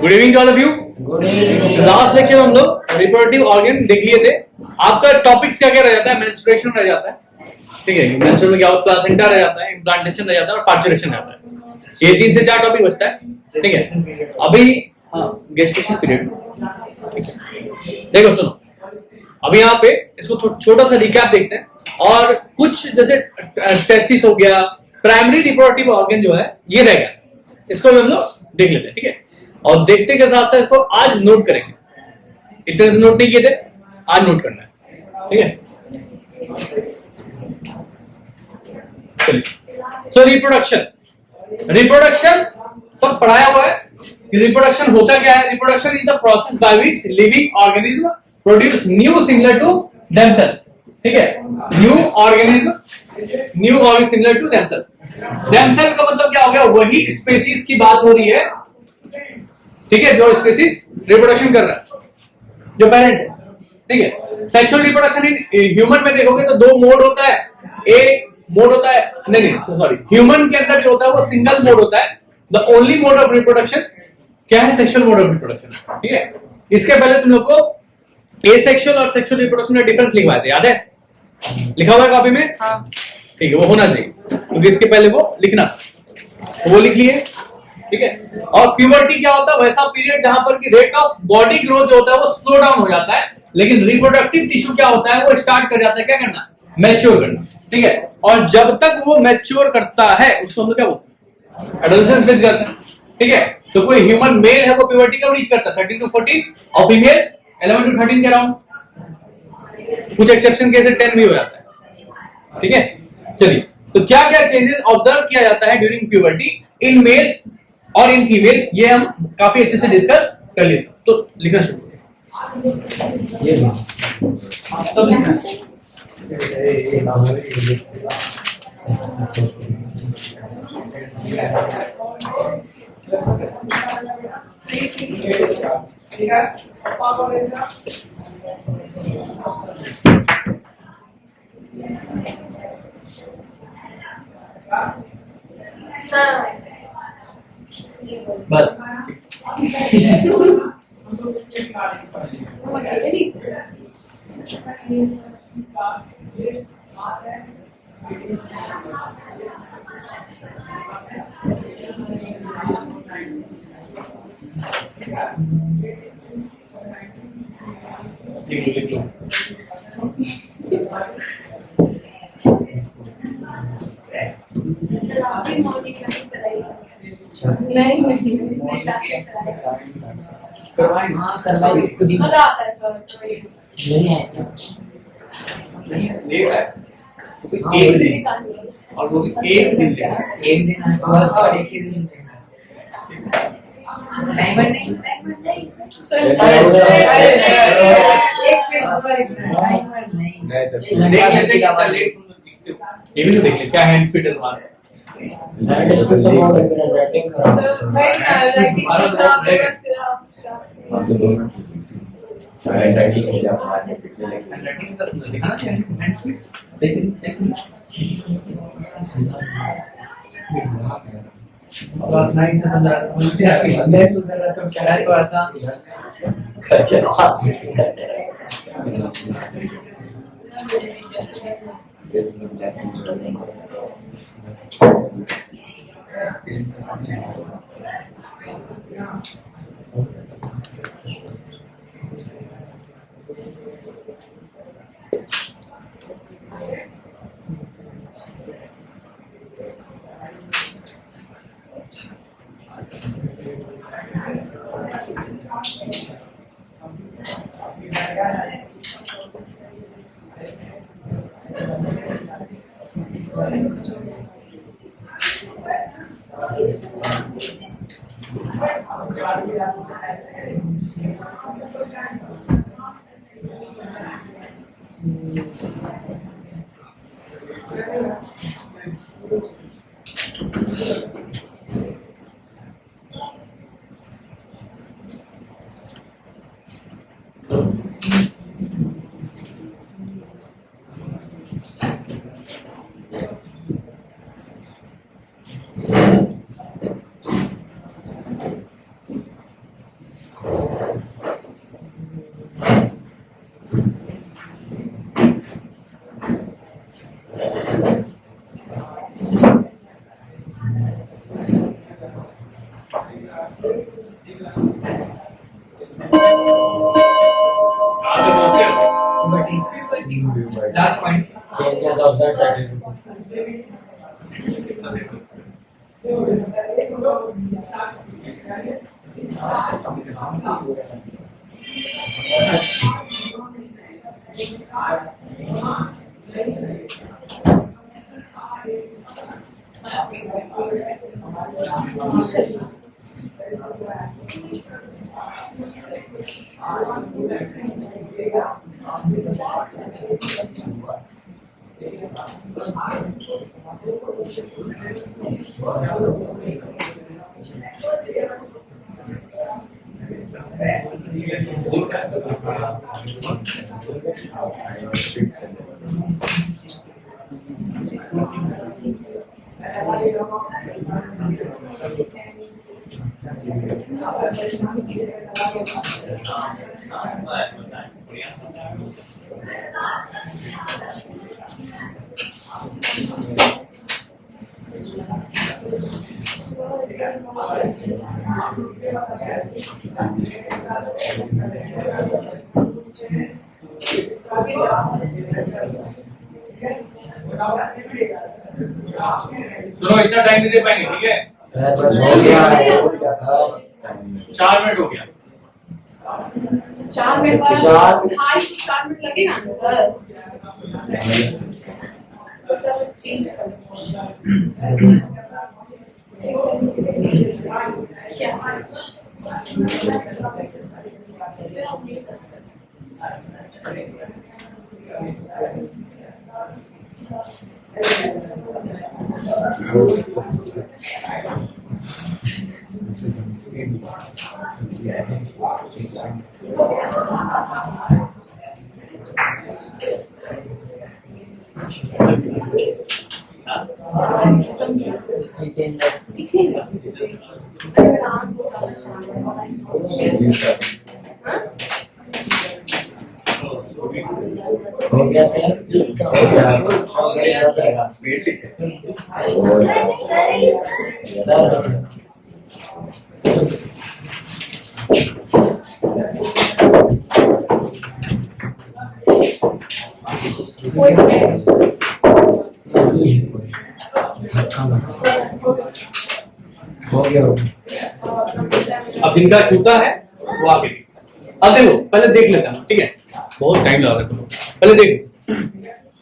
Good evening to all of you. Last lecture हम लोग reproductive organ देख लिए थे। आपका टॉपिक्स क्या क्या रह जाता है? मेंस्ट्रुएशन रह जाता है, ठीक है, मेंस्ट्रुएशन में क्या होता है, प्लासेंटा रह जाता है, इम्प्लांटेशन रह जाता है और पार्चुरेशन रहता है। ये 3 से 4 टॉपिक बचता है, ठीक है। अभी गेस्टेशन पीरियड, देखो सुनो, अभी यहाँ पे इसको छोटा सा रिकैप देखते हैं और कुछ जैसे टेस्टिस हो गया, प्राइमरी रिप्रोडक्टिव ऑर्गन जो है ये रह गया, इसको भी हम लोग देख लेते हैं, ठीक है। और देखते के साथ साथ इसको आज नोट करेंगे, इतने से नोट नहीं किए थे, आज नोट करना है, ठीक है। चलिए, सो रिप्रोडक्शन सब पढ़ाया हुआ है। रिप्रोडक्शन होता क्या है? Reproduction is the process by which living organism produce new similar to themselves, ठीक है। New organism similar to themselves. Themselves का मतलब क्या हो गया? वही स्पेसीज की बात हो रही है, ठीक है, जो स्पेसीज रिप्रोडक्शन कर रहा है, जो पेरेंट है, ठीक है। सेक्सुअल रिप्रोडक्शन इन ह्यूमन में देखोगे तो 2 मोड होता है। एक मोड होता है, नहीं सॉरी, ह्यूमन के अंदर जो होता है वो सिंगल मोड होता है। The only mode of reproduction क्या है? सेक्सुअल मोड ऑफ रिप्रोडक्शन, ठीक है। इसके पहले तुम लोग को एसेक्सुअल और सेक्सुअल रिप्रोडक्शन का डिफरेंस लिखवाए थे, याद है? लिखा हुआ है कॉपी में? हाँ। ठीक है, वो होना चाहिए क्योंकि इसके पहले वो लिखना, तो वो लिख लिए, ठीक है। और प्यूबर्टी क्या होता है? वैसा पीरियड जहां पर की रेट ऑफ बॉडी ग्रोथ जो होता है वो स्लो डाउन हो जाता है, लेकिन रिप्रोडक्टिव टिश्यू क्या होता है? वो स्टार्ट कर जाता है क्या करना? मैच्योर करना, ठीक है। और जब तक वो मैच्योर करता है उसको हम लोग क्या बोलते हैं? एडोलेसेंस फेज करते हैं, ठीक है। तो कोई ह्यूमन मेल है वो प्यूबर्टी कब रीच करता है? 13 to 14 और फीमेल 11 to 13 के अराउंड, कुछ एक्सेप्शन के 10 भी हो जाता है, ठीक है। चलिए, तो क्या क्या चेंजेस ऑब्जर्व किया जाता है ड्यूरिंग प्यूबर्टी इन मेल और इन फीमेल, ये हम काफी अच्छे से डिस्कस कर लेते हैं। तो लिखना शुरू सब लिखना बस। लिख लो। नहीं करवाएं, हाँ करवाएं, खुद ही मजा आता है सर। नहीं है, नहीं है, एक दिन और वो भी एक दिन लेगा, एक दिन और एक ही दिन लेगा। टाइमर नहीं सर, एक पेज पूरा लिखना, टाइमर नहीं सर। देख लेते कितना लेट तुम लोग लिखते हो, ये भी तो देख ले क्या हैंड स्पीड है तुम्हारा। हैंड स्पीड तो बहुत है, राइटिंग खराब है भाई, राइटिंग खराब है आपसे 2 मिनट राइटिंग हो जाए, हमारे सीखने लगे राइटिंग का सुंदर दिखाना चाहिए हैंड स्पीड देखिए क्लास 9 से समझते हैं, मैं सुधर रहा तो क्या है, थोड़ा सा खर्चा हाथ में से करते रहे। सुनो, इतना टाइम नहीं दे पाएंगे, ठीक है? सर बस हो गया, 4 मिनट हो गया। 4 मिनट बाद 4 मिनट लगेगा ना सर चेंज कर क्या दिखेगा हो गया सर, सर हो गया। अब जिनका छूटा है वो आगे। अब देखो, पहले देख लेता हूँ, ठीक है? बहुत टाइम लगा रहा है, पहले देखो,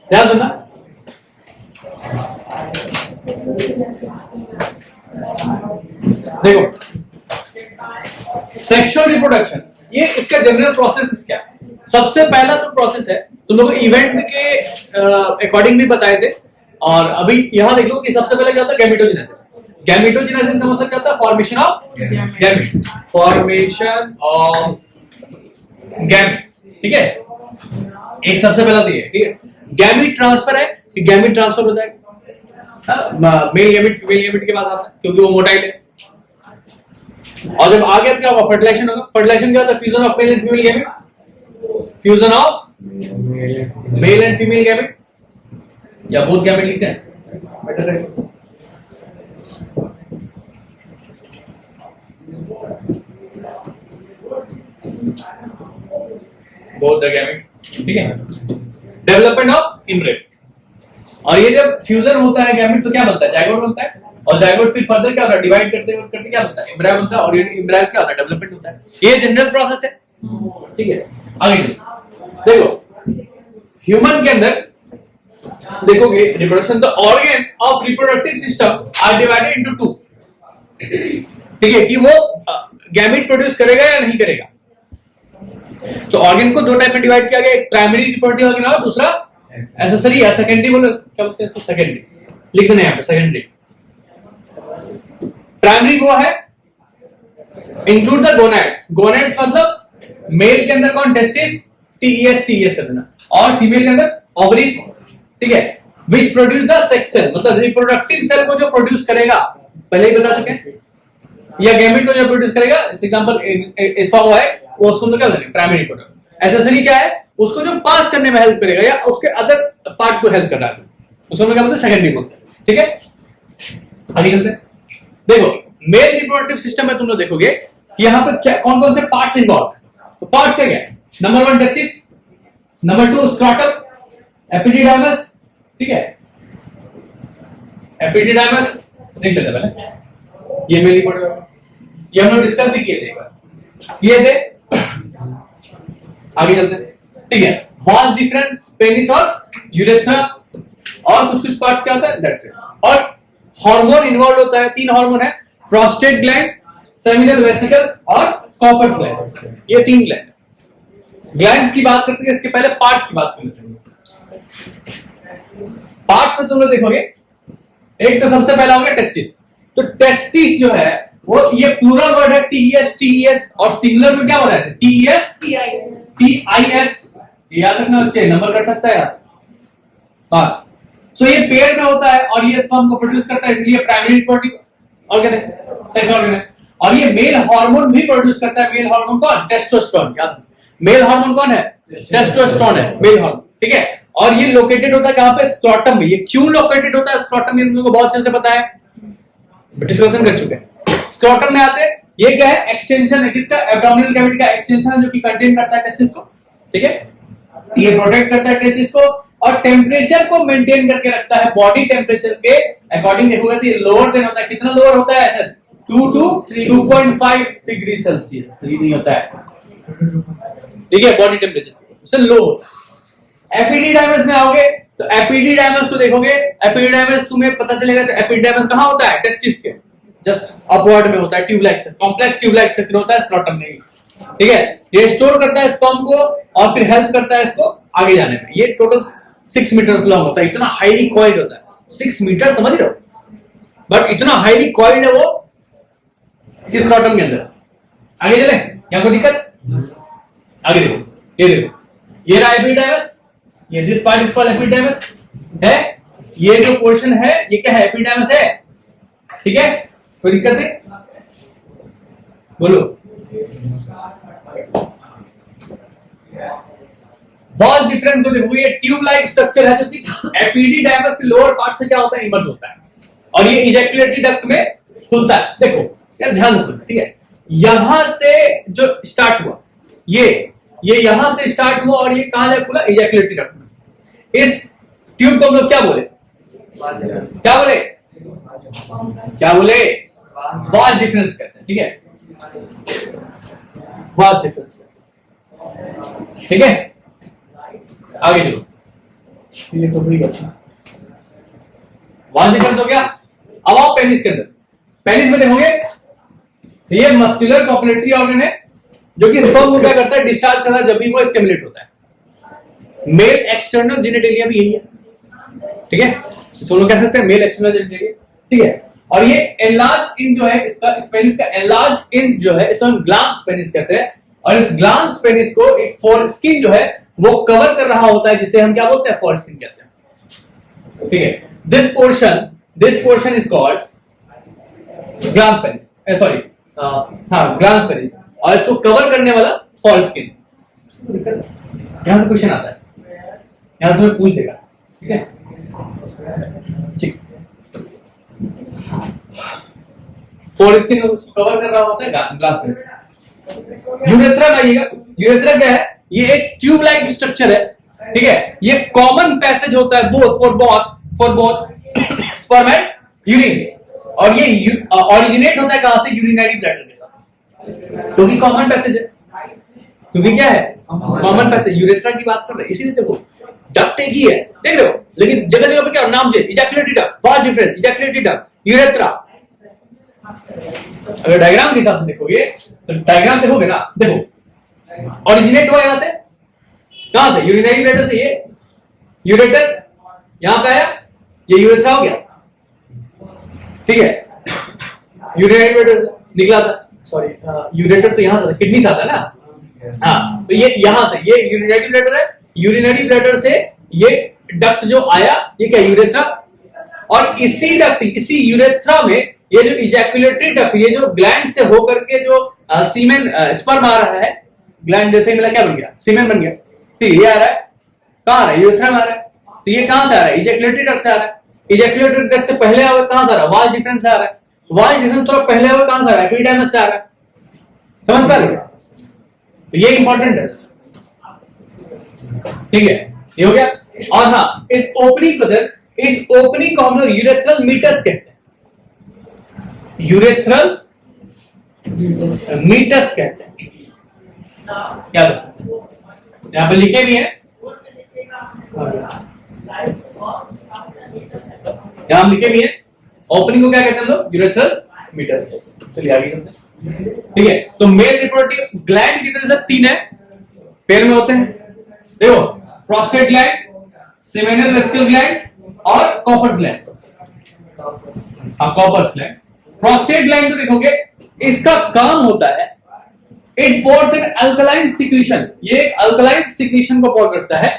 ध्यान सुनना। देखो, सेक्सुअल रिप्रोडक्शन, ये इसका जनरल प्रोसेस क्या है? सबसे पहला तो प्रोसेस है, तुम लोग इवेंट के अकॉर्डिंग भी बताए थे, और अभी यहां देख लो कि सबसे पहले क्या होता है? गैमेटोजेनेसिस। गैमेटोजेनेसिस का मतलब क्या होता है? Formation of gamete, formation of gamete, ठीक है? एक सबसे पहला तो ये, ठीक है? गैमेट ट्रांसफर है कि गैमेट ट्रांसफर हो जाएगा, मेल गैमेट फीमेल गैमेट के पास आता है, क्योंकि वो मोटाइल है। और जब आगे क्या होगा? फर्टिलाइजेशन होगा। फर्टिलाइजेशन क्या होता है? Fusion of male and female gamete, fusion of male and female gamete, या बोथ गैमेट लिखते हैं, बेटर रहेगा। बोथ द गैमेट, ठीक है? डेवलपमेंट ऑफ एम्ब्रियो, और ये जब फ्यूजन होता है गैमेट तो क्या बनता है? जायगोट बनता है, और जायगोट फिर फर्दर क्या होता है? डिवाइड करते करते क्या बनता है? एम्ब्रियो बनता है, और ये एम्ब्रियो क्या होता है? डेवलपमेंट होता है। ये जनरल प्रोसेस है, ठीक है? आगे देखो, ह्यूमन के अंदर देखोगे reproduction, the organ of reproductive system are divided into 2, ठीक है? कि वो गैमेट प्रोड्यूस करेगा या नहीं करेगा। तो ऑर्गन को दो टाइप में डिवाइड किया गया, एक प्राइमरी रिप्रोडक्टिव ऑर्गन और दूसरा एक्सेसरी या सेकेंडरी, बोलो क्या बोलते हैं इसको? सेकेंडरी लिख देना यहाँ पे, सेकेंडरी। प्राइमरी वो है, इंक्लूड द गोनाड्स। गोनाड्स मतलब मेल के अंदर कौन? टेस्टिस, टीएस कर देना, और फीमेल के अंदर ओवरीज, ठीक है? Which produce the sex cell, मतलब रिप्रोडक्टिव सेल को जो प्रोड्यूस करेगा, पहले ही बता चुके हैं, या गैमेट को जो प्रोड्यूस करेगा। एग्जांपल स्पर्म है, वो उसको क्या बोलेंगे? Primary product. एक्सेसरी क्या है? उसको जो पास करने में हेल्प करेगा या उसके अदर पार्ट को हेल्प कर रहा है, उसको क्या बोलते हैं? सेकेंडरी बोलते हैं, ठीक है? आगे चलते हैं। देखो, मेल रिप्रोडक्टिव सिस्टम में तुम लोग देखोगे कि यहाँ पे क्या कौन कौन से पार्ट्स इन्वॉल्व है। तो पार्ट्स क्या है? Number 1 testis, number 2 scrotum, epididymis, ठीक है? एपिडिडाइमस देख लेते हैं पहले, ये मेरी पढ़ रहा, ये हम लोग डिस्कस भी किए थे एक बार, किए थे। आगे चलते हैं, ठीक है। वाज डिफरेंस पेनिस और यूरेथ्रा और कुछ कुछ पार्ट क्या होता है, दैट्स इट। और हार्मोन इन्वॉल्व होता है, 3 हार्मोन है, प्रोस्टेट ग्लैंड, सेमिनल वेसिकल और कॉपर्स ग्लैंड, ये 3 ग्लैंड। ग्लैंड की बात करते हैं, इसके पहले पार्ट्स की बात करते हैं। पार्ट्स में तुम लोग देखोगे, एक तो सबसे पहला हो गया टेस्टिस। तो टेस्टिस जो है वो ये प्लूरल वर्ड है, टीईएस, और सिंगुलर में क्या हो रहा है, टीईएस टीआईएस। याद रखना बच्चे, नंबर कर सकता है यार 5। सो ये पेयर में होता है और ये स्पर्म को प्रोड्यूस करता है, इसलिए प्राइमरी रिप्रोडक्टिव ऑर्गन है, सेक्स ऑर्गन है। और ये मेल हार्मोन भी प्रोड्यूस करता है। मेल हार्मोन कौन, टेस्टोस्टेरोन। याद, मेल हार्मोन कौन है, टेस्टोस्टेरोन है मेल हार्मोन, ठीक है। और ये लोकेटेड होता है कहां पे, स्क्रोटम में। ये क्यों लोकेटेड होता है स्क्रोटम में, तुमको बहुत अच्छे से पता है, डिस्कशन कर चुके हैं। स्क्रोटम में आते, ये क्या है, एक्सटेंशन है किसका, एब्डोमिनल कैविटी का एक्सटेंशन है, जो कि कंटेन करता है टेस्टिस को, ठीक है। ये प्रोटेक्ट करता है टेस्टिस को और टेम्परेचर को मेंटेन करके रखता है। बॉडी टेम्परेचर के अकॉर्डिंग देखोगे तो ये लोअर देन होता है। कितना लोअर होता है, 2 to 2.5 डिग्री सेल्सियस रीडिंग होता है, ठीक है। बॉडी टेम्परेचर से लो होता है। एपिडिडाइमस में आओगे तो एपिडिडाइमस को देखोगे, एपिडिडाइमस तुम्हें पता चलेगा तो एपिडिडाइमस कहां होता है, टेस्टिस के जस्ट अपवर्ड में होता है। Tubelike structure, complex tubelike structure होता है स्क्रोटम में, ठीक है। ये स्टोर करता है स्पर्म को और फिर हेल्प करता है इसको आगे जाने में। ये टोटल 6 मीटर लॉन्ग होता है, इतना हाईली कॉइल्ड होता है। 6 मीटर समझ रहे हो, बट इतना हाईली कॉइल्ड है वो किस स्क्रोटम के अंदर। आगे चले, यहां कोई दिक्कत, आगे देखो, ये देखो, ये रहा एपिडाइमस, ये दिस पार्ट इज कॉल्ड एपिडाइमस है। ये जो पोर्शन है ये क्या है, एपिडाइमस है, ठीक है। कोई दिक्कत है, बोलो। वॉल डिफरेंस को देखो, ये ट्यूब लाइक स्ट्रक्चर है जो कि एपिडिडाइमस के लोअर पार्ट से क्या होता है, इमर्ज होता है और ये इजैकुलेटरी डक्ट में खुलता है। देखो यार ध्यान से, ठीक है। यहां से जो स्टार्ट हुआ, ये यहां से स्टार्ट हुआ और ये कहां जाके खुला, इजैकुलेटरी डक्ट में। इस ट्यूब को हम लोग क्या बोले, क्या बोले, क्या बोले, वॉल डिफरेंस कहते हैं, ठीक है। वॉल डिफरेंस, ठीक है। आगे चलो, ये तो हुई बात। वॉल डिफरेंस हो गया। अब आओ पेनिस के अंदर। पेनिस में देखोगे ये मस्कुलर कॉपुलेटरी ऑर्गन है जो कि स्पर्म को क्या करता है, डिस्चार्ज करता है जब भी वो स्टिमुलेट होता है। मेल एक्सटर्नल जेनिटेलिया भी यही है, ठीक है। तो लोग कह सकते हैं मेल एक्सटर्नल जेनिटेलिया, ठीक है। और ये एनलार्ज इन जो है, इसका पेनिस का एनलार्ज इन जो है, इसे हम ग्लांस पेनिस कहते हैं। और इस ग्लांस पेनिस को एक फोरस्किन जो है वो कवर कर रहा होता है, जिसे हम क्या बोलते हैं, फोरस्किन कहते हैं, ठीक है। This portion is called glans penis, sorry glans penis, और इसको कवर करने वाला फोरस्किन। यहां से क्वेश्चन आता है, यहां से मैं पूछ देगा, ठीक है, ठीक। फोरस्किन कवर कर रहा होता है ग्लास पेनिस। यूरेथ्रा में आइएगा, यूरेथ्रा क्या है, ये एक ट्यूब लाइक स्ट्रक्चर है, ठीक है। ये कॉमन पैसेज होता है for both sperm and urine, और ये ओरिजिनेट होता है कहां से, यूरिनरी ब्लैडर के साथ, क्योंकि कॉमन पैसेज है, क्योंकि क्या है, कॉमन पैसेज। यूरेथ्रा की बात कर रहे हैं, इसीलिए देखो डक्ट एक ही है, देख रहे हो, लेकिन जगह जगह पे क्या नाम है, ejaculatory duct, wall difference, ejaculatory duct, urethra. अगर डायग्राम के हिसाब से देखोगे तो डायग्राम देखोगे ना, देखो ओरिजिनेट हुआ यहां से, कहां से, यूरिनरी ब्लैडर से। ये यूरेटर यहां पे आया, ये यूरेथ्रा हो गया, ठीक है। यूरिनरी ब्लैडर से निकला था, सॉरी यूरेटर तो यहां से, किडनी से आता है ना, हाँ। तो ये यहां से, ये यूरिनरी ब्लैडर है, यूरिनरी ब्लैडर से ये डक्ट जो आया, ये क्या, यूरेथ्रा। और इसी डक्ट, इसी यूरेथ्रा में ये जो इजैकुलेटरी डक्ट, ये जो ग्लैंड से होकर के जो सीमेन स्पर्म आ रहा है, ग्लैंड जैसे मिला क्या बन गया, सीमेन बन गया, ठीक है। ये आ रहा है कहां आ रहा है, यूरेथ्रा में आ रहा है। तो ये कहां से आ रहा है, इजैकुलेटरी डक्ट से आ रहा है। इजैकुलेटरी डक्ट से पहले आ कहां से आ रहा है, वॉल डिफरेंस से आ रहा है। वॉल डिफरेंस थोड़ा पहले हुआ कहां से आ रहा है, एपिडाइमस से आ रहा है, समझ पा रहे हो। तो ये इंपॉर्टेंट है, ठीक है, ये हो गया। और हाँ, इस ओपनिंग को सर, इस ओपनिंग को हम लोग यूरेथ्रल मीटस कहते हैं, यूरेथ्रल मीटस कहते हैं। क्या यहां पे लिखे भी हैं, यहां लिखे भी हैं, ओपनिंग को क्या कहते हैं हम लोग, यूरेथ्रल मीटस। चलिए आगे चलते हैं। ठीक है, तो मेल रिप्रोडक्टिव ग्लैंड कितने से 3 है, पेयर में होते हैं। देखो, prostate gland, seminal vesicle gland और कॉपर्स ग्लैंड। हाँ, कॉपर्स ग्लैंड। प्रोस्टेट ग्लैंड को देखोगे, इसका काम होता है, it pours an alkaline secretion, ये एक अल्कलाइन सिक्रीशन को पोर करता है।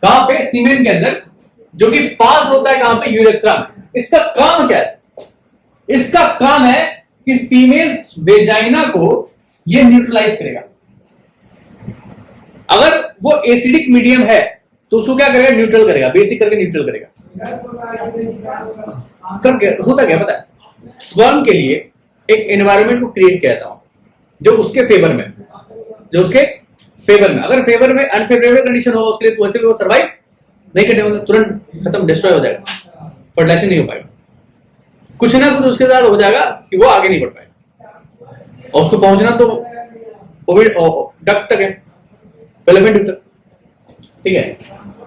कहां पे, सीमेन के अंदर, जो कि पास होता है कहां पे, यूरेथ्रा में। इसका काम क्या है, इसका काम है कि फीमेल वेजाइना को ये न्यूट्रलाइज करेगा। अगर वो एसिडिक मीडियम है तो उसको क्या करेगा, न्यूट्रल करेगा, बेसिक करके न्यूट्रल करेगा। करके होता क्या पता है, स्पर्म के लिए एक एनवायरनमेंट को क्रिएट किया जाता हूं जो उसके फेवर में, जो उसके फेवर में, अगर फेवर में अनफेवरेबल कंडीशन हो उसके लिए तो वैसे भी वो सर्वाइव नहीं करने वाला, तुरंत खत्म, डिस्ट्रॉय हो जाएगा, फर्टिलाइजेशन नहीं हो पाएगा। कुछ ना कुछ उसके साथ हो जाएगा कि वो आगे नहीं बढ़ पाएगा, और उसको पहुंचना तो डक्ट तक है, पेलेफेंट तक। ठीक है,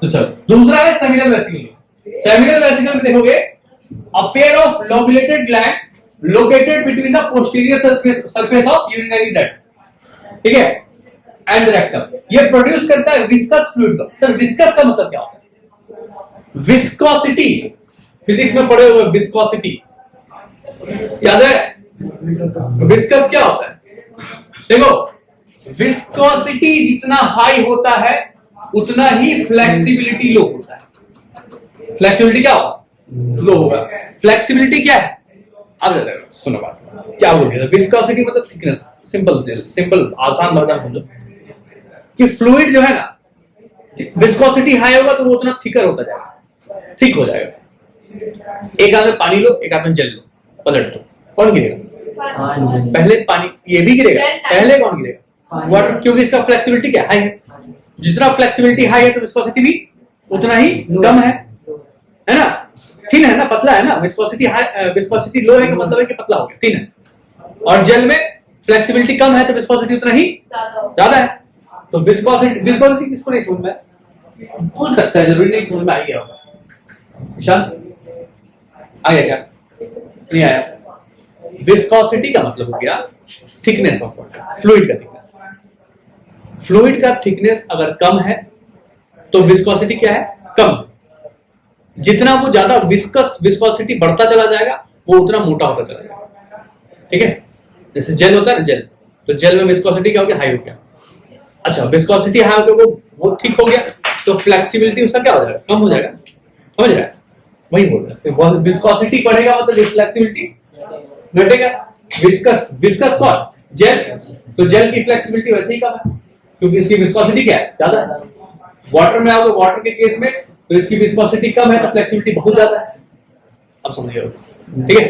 तो चलो दूसरा है सेमिनल वेसिकल। सेमिनल वेसिकल में देखोगे, a pair of lobulated gland located between the posterior surface of urinary duct, ठीक है, एंड रेक्टम। ये प्रोड्यूस करता है विस्कस फ्लूइड को। सर विस्कस का मतलब क्या होता है, विस्कोसिटी, फिजिक्स में पढ़े हुए विस्कोसिटी याद है, विस्कस क्या होता है, देखो विस्कोसिटी जितना हाई होता है उतना ही फ्लेक्सिबिलिटी लो होता है। फ्लेक्सिबिलिटी क्या होगा, लो होगा। फ्लेक्सिबिलिटी क्या है, अब सुनो बात, क्या बोल रहे, विस्कोसिटी मतलब थिकनेस, सिंपल आसान भाषा में समझो कि फ्लूइड जो है ना, विस्कोसिटी हाई होगा तो वो उतना थिकर होता जाएगा, थिक हो जाएगा। एक हाथ में पानी लो, एक हाथ में जल लो, पलट दो, कौन गिरेगा, पहले पानी, ये भी गिरेगा, पहले कौन गिरेगा, वाटर, क्योंकि इसका फ्लेक्सिबिलिटी क्या हाई है। जितना फ्लेक्सिबिलिटी हाई है तो विस्कोसिटी भी उतना ही कम है ना, थिन है ना, पतला है ना। विस्कोसिटी हाई, विस्कोसिटी लो है कि मतलब है कि पतला हो गया, थिन है। और जेल में फ्लेक्सिबिलिटी कम है तो विस्कोसिटी उतना ही ज्यादा है। तो विस्कोसिटी किसको नहीं समझ में, पूछ सकता है, जरूरी नहीं समझ में आ गया होगा। ईशान आ गया क्या, नहीं आया। विस्कोसिटी का मतलब हो गया थिकनेस ऑफ वाटर, फ्लूइड का थिकनेस। फ्लूइड का थिकनेस अगर कम है तो विस्कोसिटी क्या है, कम। जितना वो ज्यादा विस्कोसिटी बढ़ता चला जाएगा वो उतना मोटा होता चला जाएगा, ठीक है। जैसे जेल होता है ना, जेल, तो जेल में विस्कोसिटी क्या हो गया, हाई हो गया। अच्छा, विस्कोसिटी हाई हो गया, वो थिक हो गया, तो फ्लेक्सिबिलिटी उसका क्या हो जाएगा, कम हो जाएगा, समझ रहा है, वही बोल रहा है। विस्कोसिटी बढ़ेगा मतलब फ्लेक्सिबिलिटी घटेगा। विस्कस कौन, जेल, तो जेल की फ्लेक्सिबिलिटी वैसे ही कम है क्योंकि इसकी विस्कोसिटी क्या है, ज्यादा है। वाटर में आओगे, वाटर के केस में तो इसकी विस्कोसिटी कम है तो फ्लेक्सिबिलिटी बहुत ज्यादा है। अब समझिए, ठीक है।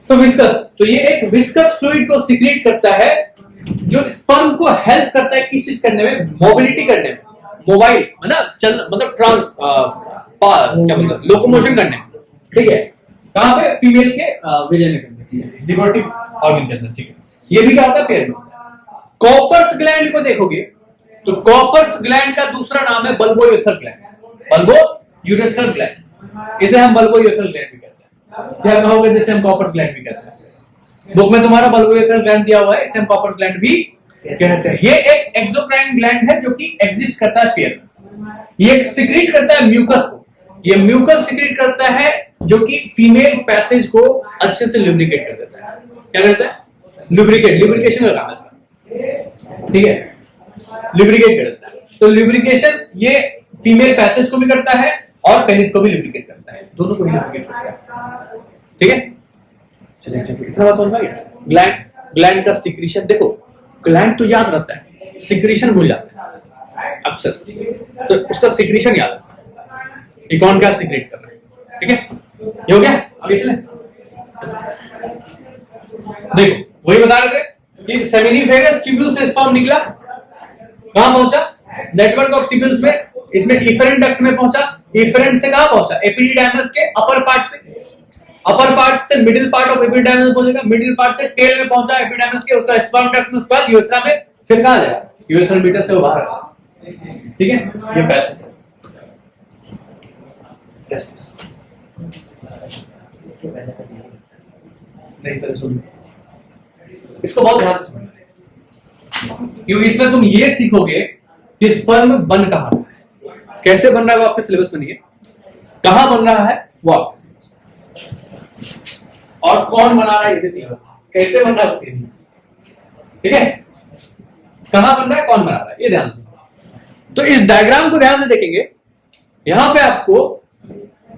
तो विस्कस, तो ये एक विस्कस फ्लूइड को सिक्रीट करता है जो स्पर्म को हेल्प करता है किस चीज करने में, मोबिलिटी करने में, मोबाइल है ना, चल मतलब क्या मतलब लोकोमोशन करने में, ठीक है। कहां पे, फीमेल के वेजाइना के अंदर, रिप्रोडक्टिव ऑर्गन के अंदर, ठीक है। ये भी क्या होता है पेयर में। कॉपर्स ग्लैंड को देखोगे तो कॉपर्स ग्लैंड का दूसरा नाम है बल्बोयूरेथ्रल ग्लैंड, बल्बोयूरेथ्रल ग्लैंड। इसे हम बल्बोयूरेथ्रल ग्लैंड भी कहते हैं, क्या कहोगे, जैसे हम कॉपर्स ग्लैंड भी कहते हैं। बुक में तुम्हारा बल्बोयूरेथ्रल ग्लैंड दिया हुआ है, इसे हम कॉपर्स ग्लैंड भी कहते हैं। ये एक एक्सोक्राइन ग्लैंड है जो कि एग्जिस्ट करता है पेयर में। ये सिक्रीट करता है म्यूकस को, ये म्यूकस सिक्रीट करता है जो कि फीमेल पैसेज को अच्छे से लुब्रिकेट कर देता है। क्या करता है, लुब्रिकेशन का काम है इसका, ठीक है, लुब्रिकेट कर देता है। तो लुब्रिकेशन ये फीमेल पैसेज को भी करता है और पेनिस को भी लुब्रिकेट करता है, दोनों को भी लुब्रिकेट करता है, ठीक है। चलिए इतना बात समझ में आ गया। ग्लैंड का सिक्रीशन देखो, ग्लैंड तो याद रहता है, सिक्रीशन भूल जाता है अक्सर, तो उसका सिक्रीशन याद रहता है कि कौन क्या सिक्रेट कर रहा है, ठीक है। ये हो गया, आगे चले। देखो वही बता रहे थे कि सेमिनिफेरस ट्यूब्यूल से स्पर्म निकला, कहां पहुंचा, नेटवर्क ऑफ ट्यूब्यूल्स में इसमें इफरेंट डक्ट में पहुंचा, इफरेंट से कहां पहुंचा, एपिडिडाइमस के अपर पार्ट पे, अपर पार्ट से मिडिल पार्ट ऑफ एपिडाइमस पहुंचेगा, मिडिल पार्ट से टेल में पहुंचा एपिडाइमस के, उसका स्पर्म डक्ट में, उसके बाद यूरेथ्रा में, फिर कहां जाएगा, यूरेथ्रल मीटर से वो बाहर आएगा। ठीक है, ये पैसेज है। इसके पहले तो नहीं, पहले सुन, इसको बहुत ध्यान से समझना है, क्योंकि इसमें तुम ये सीखोगे कि स्पर्म बन कहां रहा है, कैसे बन रहा है वो आपके सिलेबस में नहीं है, कहां बन रहा है वो आपके सिलेबस में, और कौन बना रहा है ये भी सिलेबस, कैसे बन रहा है उसके, ठीक है, कहां बन रहा है, कौन बना रहा है, ये ध्यान से। तो इस डायग्राम को ध्यान से देखेंगे, यहां पे आपको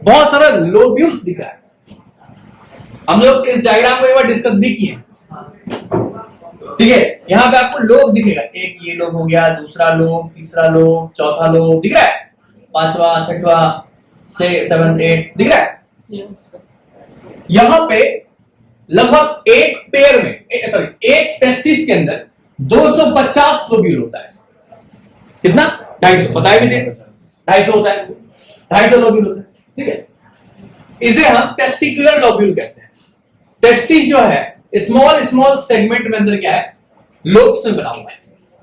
बहुत सारा लोब्यूल्स दिख रहा है, हम लोग इस डायग्राम को एक बार डिस्कस भी किए, ठीक है, यहां पे आपको लोब दिखेगा, एक ये लोब हो गया, दूसरा लोब, तीसरा लोब, चौथा लोब दिख रहा है, पांचवा, छठवा, 6, 7, 8 दिख रहा है। यहां पे लगभग एक पेयर में, सॉरी एक टेस्टिस के अंदर 250 लोब्यूल होता है, कितना, 250, बताए भी थे 250 होता है, 250 लोब्यूल होता है, ठीक है, इसे हम टेस्टिकुलर लोब्यूल कहते हैं। टेस्टिस जो है स्मॉल स्मॉल सेगमेंट में अंदर क्या है, लोब्स में बना हुआ है,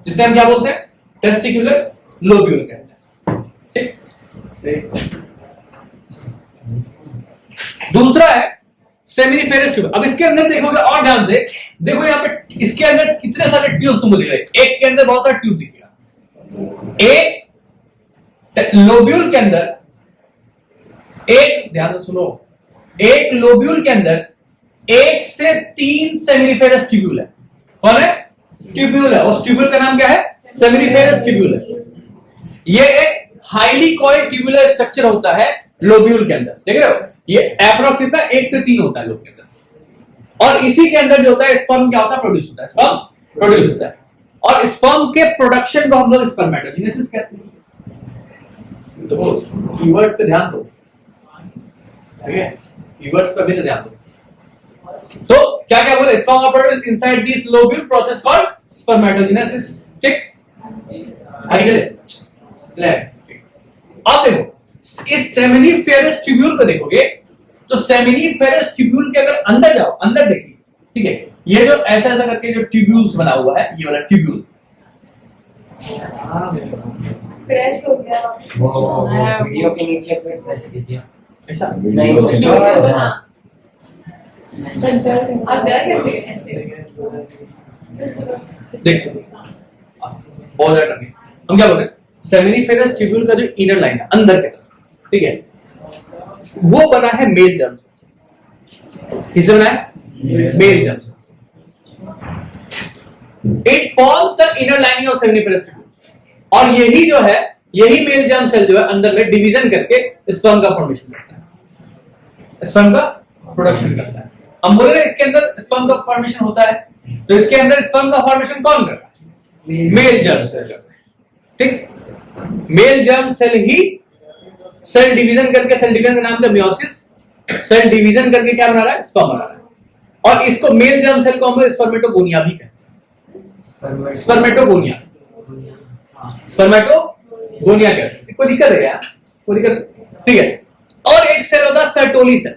जिसे हम क्या बोलते हैं, टेस्टिकुलर लोब्यूल कहते हैं, ठीक। दूसरा है सेमिनिफेरस ट्यूब। अब इसके अंदर देखोगे और ध्यान से देखो, यहाँ पे इसके अंदर कितने सारे ट्यूब तुमको दिख रहे हैं, एक के अंदर बहुत सारे ट्यूब दिखेगा, एक लोब्यूल के अंदर, एक ध्यान से सुनो, एक लोब्यूल के अंदर 1 से 3 सेमिनिफेरस ट्यूब्यूल है, कौन है, ट्यूब्यूल है, उस ट्यूब्यूल का नाम क्या है, सेमिनिफेरस ट्यूब्यूल है। ये एक हाईली कॉइल्ड ट्यूबुलर स्ट्रक्चर होता है लोब्यूल के अंदर, देख रहे हो, ये एप्रोक्स कितना 1 से 3 होता है लोब के अंदर, और इसी के अंदर जो होता है स्पर्म क्या होता है, प्रोड्यूस होता है, स्पर्म प्रोड्यूस होता है, और स्पर्म के प्रोडक्शन को हम लोग स्पर्मेटोजेनेसिस कहते हैं। देखो कीवर्ड पे ध्यान दो, ठीक है, कीवर्ड्स पे भी ध्यान दो। तो क्या क्या बोले, sperm are produced inside this lobule process called spermatogenesis, ठीक। आगे चले, अब देखो इस सेमिनिफेरस ट्यूब्यूल को देखोगे तो सेमिनिफेरस ट्यूब्यूल के अगर अंदर जाओ, अंदर देखिए, ठीक है, ये जो ऐसा ऐसा करके जो ट्यूब्यूल्स बना हुआ है, ये वाला ट्यूब्यूल प्रेस हो गया, वो वीडियो के नीचे फिर प्रेस कीजिए, ऐसा नहीं उसके ऊपर, हाँ। हाँ। आप डर कैसे ऐसे, देख सकते बहुत ज्यादा टर्निंग, हम क्या बोलते हैं, सेमिनिफेरस ट्यूब्यूल का जो इनर लाइन है अंदर की तरफ, ठीक है, वो बना है मेल जर्म से, किससे बना है, मेल जर्म से। It form the inner lining of seminiferous tubule, और यही जो है, यही मेल जर्म सेल जो है अंदर में डिवीजन करके स्पर्म का फॉर्मेशन करता है, स्पर्म का प्रोडक्शन करता है। हम बोल रहे हैं इसके अंदर स्पर्म का फॉर्मेशन होता है, तो इसके अंदर स्पर्म का फॉर्मेशन कौन कर रहा है, मेल जर्म सेल कर रहा है, ठीक। मेल जर्म सेल ही सेल डिवीजन करके, सेल डिवीजन का नाम है मियोसिस, सेल डिवीजन करके क्या बना रहा है, स्पर्म बना रहा है, और इसको मेल जर्म सेल को हम लोग स्पर्मेटोगोनिया भी कहते हैं, स्पर्मेटोगोनिया, स्पर्मेटोगोनिया कहते हैं। कोई दिक्कत है क्या, कोई दिक्कत, ठीक है। और एक सेल होता है सर्टोली सेल।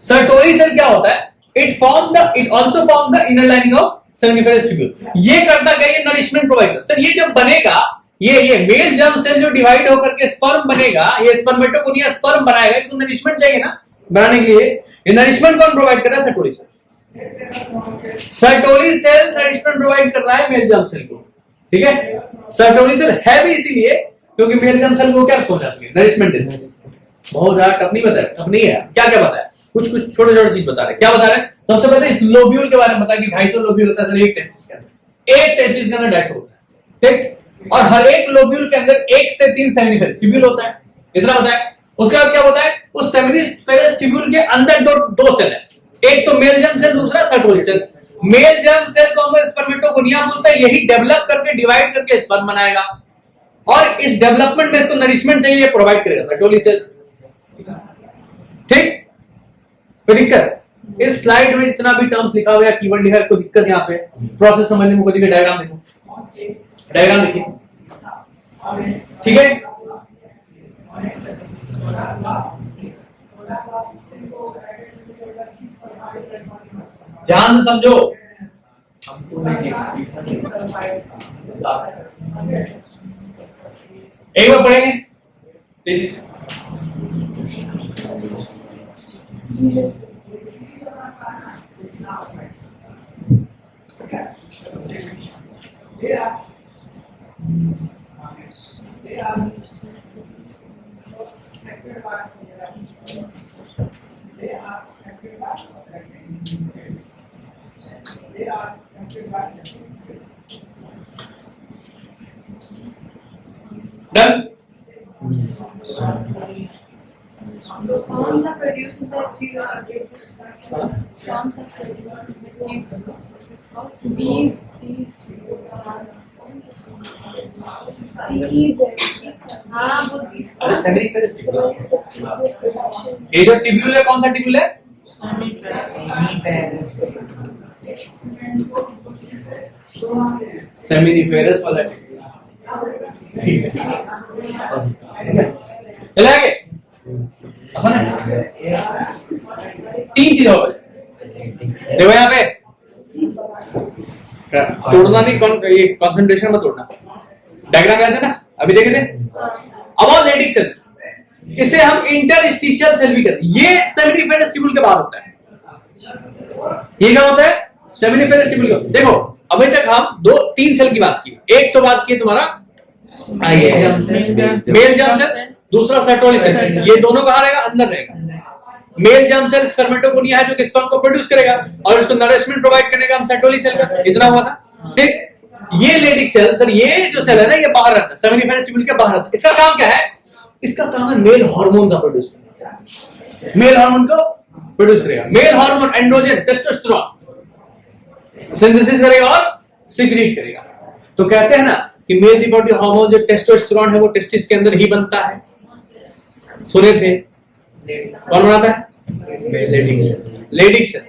सर्टोली सेल क्या होता है, it also form the inner lining of seminiferous tubule. ये करता क्या, ये नरिशमेंट प्रोवाइड करता है। सर ये जब बनेगा, ये मेल जर्म सेल जो डिवाइड होकर के स्पर्म बनेगा, ये स्पर्मेटोगोनिया स्पर्म बनाएगा, इसको नरिशमेंट चाहिए ना बनाने के लिए, ये नरिशमेंट कौन प्रोवाइड कर रहा है, Sertoli cell. Sertoli cell nourishment provide कर रहा है मेल जर्म सेल को, ठीक है। सर्टोली सेल है भी इसीलिए क्योंकि मेल जर्म सेल को क्या पहुंचा सके, नरिशमेंट दे सके। बहुत ज्यादा टफ नहीं बताया, टफ नहीं है, क्या क्या बताया, कुछ कुछ छोटे छोटे चीज बता रहे, क्या बता रहे। सबसे पहले इस लोब्यूल के बारे में बता कि 250 लोब्यूल होता है सर एक टेस्टिस के अंदर, एक टेस्टिस के अंदर 250 होता है, ठीक। और हर एक लोब्यूल के अंदर 1 से 3 सेमिनिफेरस ट्यूब्यूल होता है, इतना बताया। उसके बाद क्या होता है, उस सेमिनिफेरस ट्यूब्यूल के अंदर दो सेल है, एक तो मेल जर्म सेल, दूसरा Sertoli cell. Male germ cell को हम स्पर्मेटोगोनिया बोलते हैं, यही डेवलप करके डिवाइड करके स्पर्म बनाएगा, और इस डेवलपमेंट में इसको नरिशमेंट चाहिए, प्रोवाइड करेगा सर्टोली सेल, ठीक। कोई दिक्कत, इस स्लाइड में जितना भी टर्म्स लिखा हुआ है, कीवर्ड लिखा है, कोई दिक्कत यहाँ पे प्रोसेस समझने में कोई दिक्कत, डायग्राम देखो, डायग्राम देखिए, ठीक है। ध्यान से समझो। एक बार पढ़ेंगे please. Done. Forms are produced inside three processes. Forms are produced inside three processes. These हाँ वो these अरे सेमिनिफेरस टिब्यूल। ये जो टिब्यूल है कौन सा टिब्यूल है? सेमिनिफेरस वाला टिब्यूल। ठीक है। चला आगे। आसान है। तीन चीजें हो गई। देखो यहाँ पे तोड़ना नहीं, ये कंसंट्रेशन में तोड़ना। डायग्राम याद है ना, अभी देखे थे। अब और लेडिक सेल, इसे हम इंटरस्टिशियल सेल भी कहते हैं। ये सेमिनिफेरस टिब्यूल के बाहर होता है। ये क्या होता है? सेमिनिफेरस टिब्यूल का। देखो अभी तक हम तीन सेल की बात की। एक तो बात की तुम्हारा मेल जर्म सेल, दूसरा सर्टोली सेल। ये दोनों कहाँ रहेगा? अंदर रहेगा। मेल जर्म सेल स्पर्मेटोगोनिया है जो कि स्पर्म को प्रोड्यूस करेगा और उसको नरिशमेंट प्रोवाइड करने का हम सर्टोली सेल का। इतना हुआ था ठीक। ये लेडिक सेल, सर ये जो सेल है ना, ये बाहर रहता है, सेमिनिफेरस टिब्यूल के बाहर रहता है। इसका काम क्या है? इसका काम है मेल हार्मोन का प्रोड्यूस करना। मेल हार्मोन को प्रोड्यूस करेगा। Male hormone androgen testosterone synthesis करेगा और सिक्रीट करेगा। तो कहते हैं ना कि मेल रिप्रोडक्टिव हार्मोन जो टेस्टोस्टेरोन है वो टेस्टिस के अंदर ही बनता है। सुने थे? कौन बनाता है? Leydig cell. Leydig cell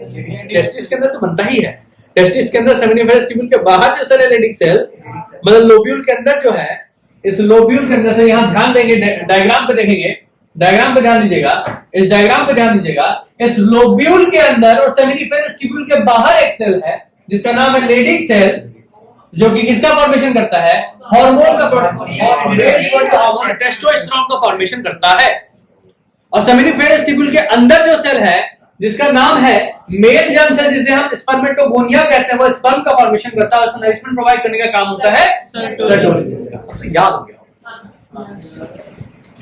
testis के अंदर तो बनता ही है। टेस्टिस के अंदर सेमिनिफेरस टिब्यूल के बाहर जो सेल है लेडिक सेल, मतलब लोब्यूल के अंदर जो है, इस लोब्यूल के अंदर से यहां ध्यान देंगे, डायग्राम पे देखेंगे, डायग्राम पे ध्यान दीजिएगा, इस डायग्राम पे ध्यान दीजिएगा। इस लोब्यूल के अंदर और सेमिनिफेरस टिब्यूल के बाहर एक सेल है जिसका नाम है लेडिक सेल, जो कि किसका फॉर्मेशन करता है? हार्मोन का हार्मोन टेस्टोस्टेरोन का फॉर्मेशन करता है। और सेमिनिफेरस टिब्यूल के अंदर जो सेल है जिसका नाम है मेल जर्म सेल, जिसे हम स्पर्मेटोगोनिया कहते हैं, वो स्पर्म का फॉर्मेशन करता है। उसको नरिशमेंट प्रोवाइड करने का काम होता है सर्टोली सेल का। सबसे याद हो गया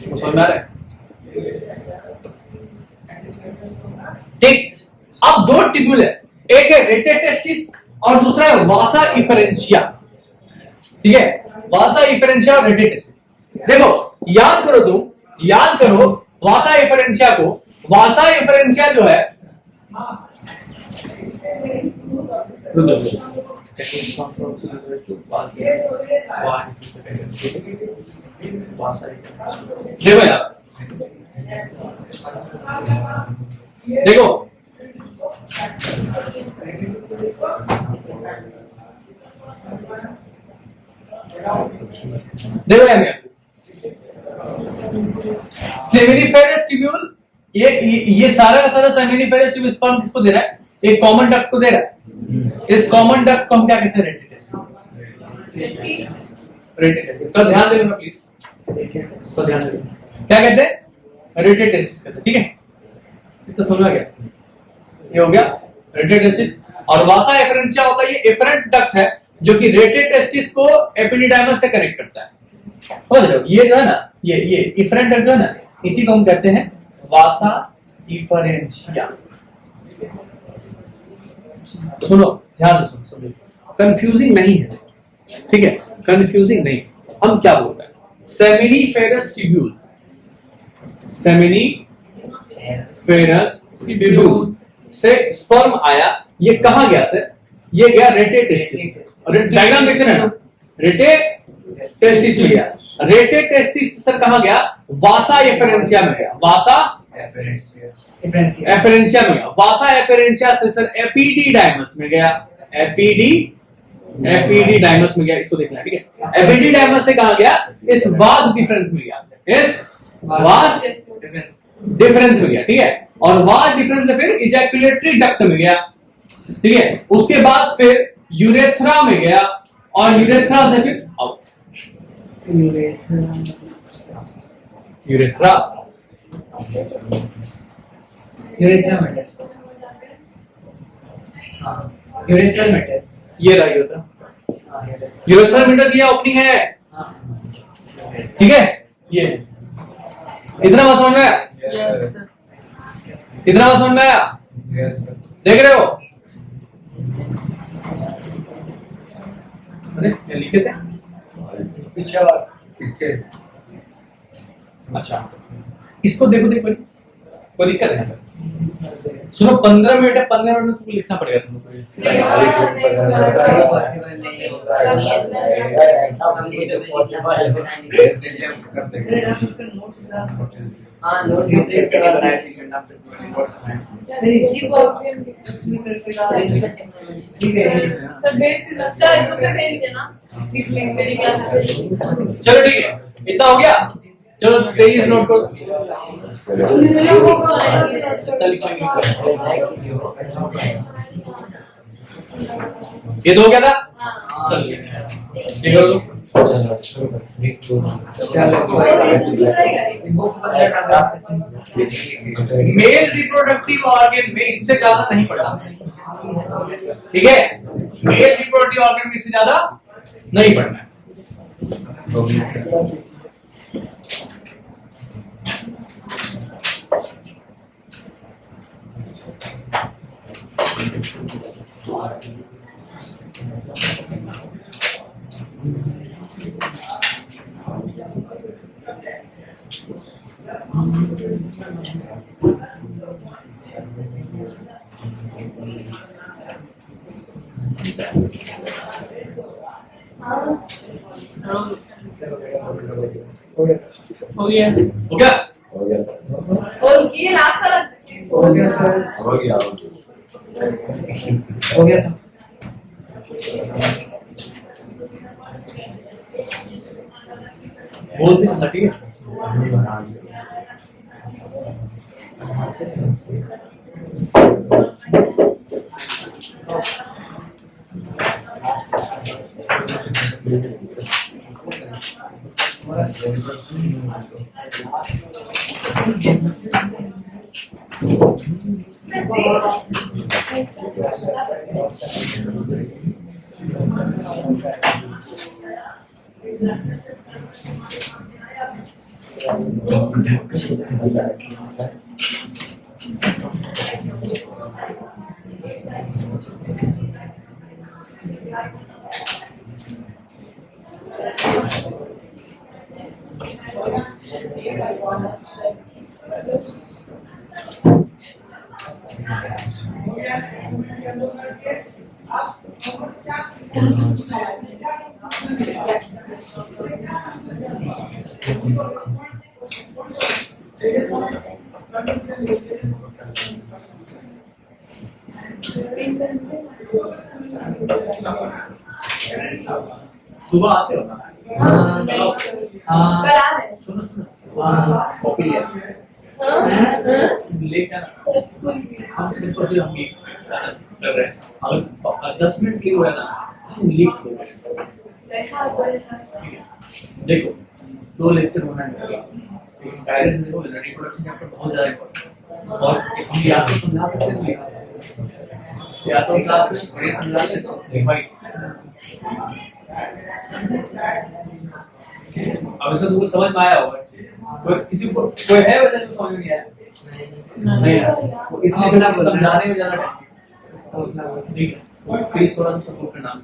वो समझ में आ रहा है? ठीक। अब दो टिब्यूल है, एक है रेटे टेस्टिस और दूसरा है वासा इफरेंशिया। ठीक है, वासा इफरेंशिया और रेटे टेस्टिस। देखो याद करो, तुम याद करो वासा इफरेंशिया को। वासा इफरेंशिया जो है देखो यार, देखो देखो यार, सेमिनिफेरस टिब्यूल, ये सारा का सारा सेमिनिफेरस टिब्यूल स्पर्म किसको दे रहा है? एक कॉमन डक्ट को दे रहा है। इस कॉमन डक्ट को हम क्या कहते हैं? रेटे टेस्टिस। रेटे टेस्टिस तो ध्यान देना प्लीज, तो ध्यान देना क्या कहते हैं? रेटे टेस्टिस कहते हैं। ठीक है, तो समझ आ गया? ये हो गया रेटे टेस्टिस। और वासा एफरेंशिया होता है, ये एफरेंट डक्ट है जो कि रेटे टेस्टिस को एपिडिडाइमस से कनेक्ट करता है। समझ रहे हो? ये जो है ना, ये एफरेंट डक्ट है ना, इसी को हम कहते हैं वासा इफरेंशिया। सुनो ध्यान से सुनो, समझो, कंफ्यूजिंग नहीं है। ठीक है, कंफ्यूजिंग नहीं। हम क्या बोल रहे हैं? सेमिनिफेरस टिब्यूल, सेमिनिफेरस टिब्यूल से स्पर्म आया। ये कहां गया सर? ये गया रेटे टेस्टिस। और डायग्राम देख रहे हैं ना, रेटे टेस्टिस में गया। रेटे टेस्टिस सर कहां गया? वासा एफरेंशिया में गया। वासा एफरेंशिया में गया। वासा एफरेंशिया से सर एपिडिडाइमस में गया। एपिडिडाइमस में गया। इसको देखना है, ठीक है? एपिडिडाइमस से कहां गया? इस वास डिफरेंस में गया। इस वास्ट डिफरेंस में गया, ठीक है, और वास्ट डिफरेंस से फिर इजैकुलेटरी डक्ट में गया, ठीक है, उसके बाद फिर यूरेथ्रा में गया और यूरेथ्रा से फिर out. Urethra urethra meatus, urethral meatus, ये रहा यूरेथ्रा। हाँ यूरेथ्रल मेटस ये ओपनिंग है, ठीक है, ये इतना बात समझ में आया? इतना बात समझ में आया? देख रहे हो? अरे ये लिखे थे पीछे। अच्छा, इसको देखो, देखो कोई दिक्कत है? सुनो, 15 मिनट है, 15 मिनट में तुमको लिखना पड़ेगा तुमको। पॉसिबल नहीं होगा, सर आप उसका नोट्स हाँ नोट्स प्रिंट करना है सर, इसी को आप उसमें करके डाल सकते हैं, ठीक है सर भेज दो सर, ग्रुप पे भेज देना, लिख लेंगे मेरी क्लास में। चलो ठीक है, इतना हो गया, चलो 23 नोट करो। ये दो क्या था? चलिए ये करो। मेल रिप्रोडक्टिव ऑर्गन में इससे ज्यादा नहीं पढ़ना, ठीक है, मेल रिप्रोडक्टिव ऑर्गन में इससे ज्यादा नहीं पढ़ना है। हो गया हो गया? और ये लास्ट वाला हो गया सर, हो गया हो गया सर। बोलते हैं ठीक है। सुबह आते हो ना? हाँ कल आ रहे हैं। सुनो सुनो, कॉपी लिया लेके आना। सर स्कूल की हम सिंपल से हम कर रहे हैं, अगर 10 मिनट के हुआ ना तो लीक हो गया। ऐसा ऐसा देखो 2 लेक्चर होना है, लेकिन गाइडेंस देखो, रिप्रोडक्शन चैप्टर बहुत ज्यादा इंपॉर्टेंट है, और हम या तो समझा सकते हैं तो लिखा सकते हैं, या तो क्लास में बड़े समझा ले तो लिखवाई। अब इसमें तुमको समझ में आया होगा? कोई किसी को कोई है वैसे जो समझ में नहीं आया? नहीं आया, तो इसलिए फिर समझाने में ज्यादा टाइम, ठीक है, प्लीज थोड़ा सपोर्ट करना।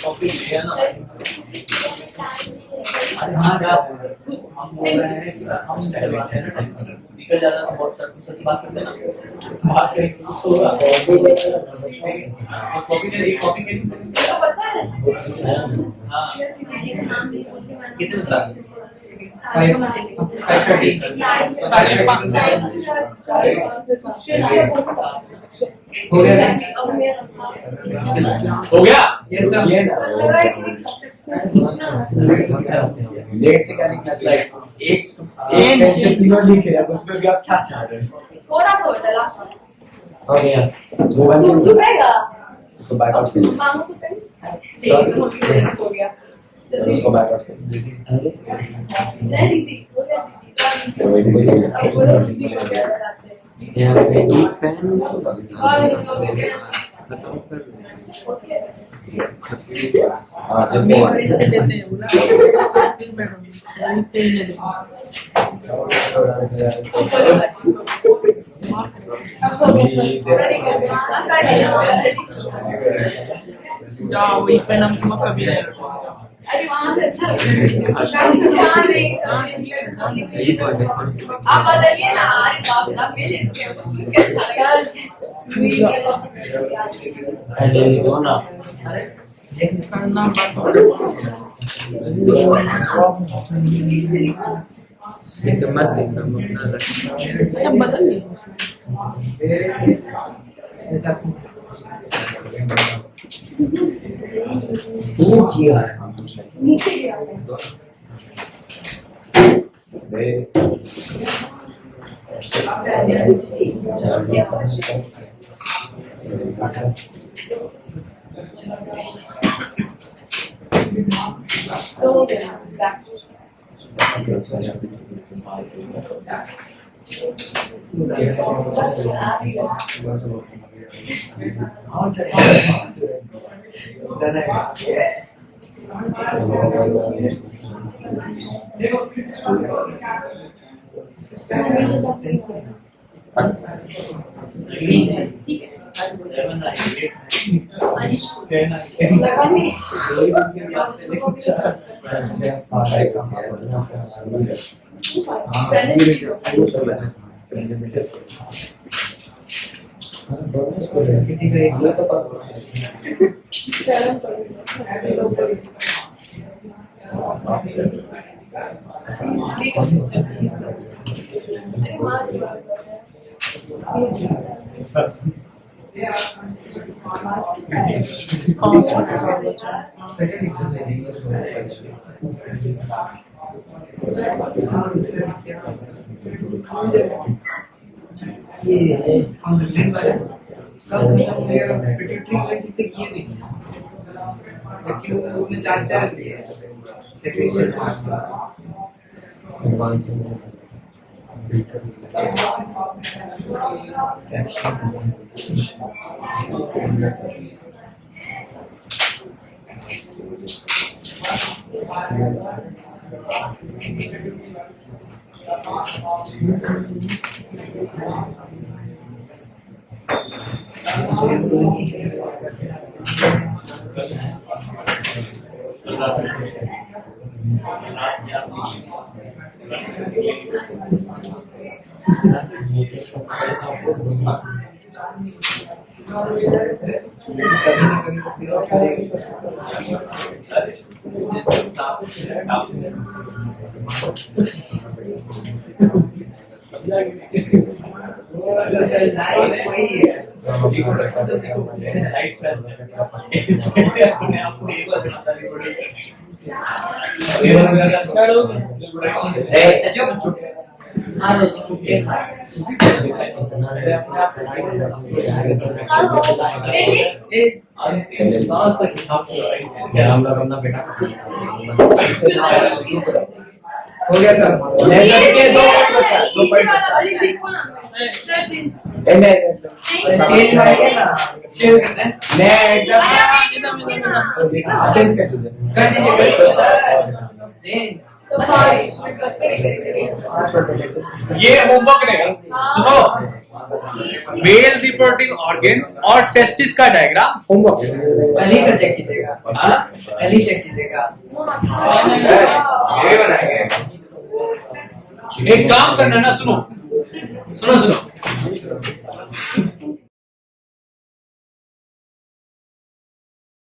कॉपी लिया ना, निकल जाता है बहुत सच बात करते ना, बात करें कॉपी ने एक कॉपी के पता है कितने साल हो गया हो गया? यस सर लेट से क्या लिखना चाहिए? एक पेन से तीनों लिख रहे हैं, उसमें भी आप क्या चाह रहे हो? थोड़ा सा बचा लास्ट वाला हो गया। वो तू वाली तू करेगा उसको बैक आउट कर मांगो तो करें देख तो हो गया उसको बैक आउट कर नहीं दीदी हो गया तो वही अब वो लोग भी हो गया बताते यहाँ पे एक पेन और इनको भी ओके हाँ जब अब हो गया रेडी कर दो जाओ वही पे नाम तुम कभी नहीं अरे वहां से अच्छा आप बदलिए ना अरे बाप रे आप ले लेते हैं वो सुन के अच्छा लगा पहले वो ना करना ये तो मत देखना जब बदल गई तू किया है नीचे गिरा तो बैक ठीक है लगा नहीं किसी का एक तो चलो ये हम ट्रीटमेंट से किए भी नहीं जबकि वो में चार भी है सेक्रेशन हम लोग अपना बेटा हो गया सर के दो पॉइंट बचा चेंज करेंगे ना चेंज करते हैं मैं एकदम चेंज कर दीजिए चेंज तो ये होमवर्क रहेगा। सुनो, मेल रिप्रोडक्टिव ऑर्गन और टेस्टिस का डायग्राम होमवर्क। कल ही से चेक कीजिएगा कल ही चेक कीजिएगा ये बनाएंगे एक काम करना ना, सुनो सुनो सुनो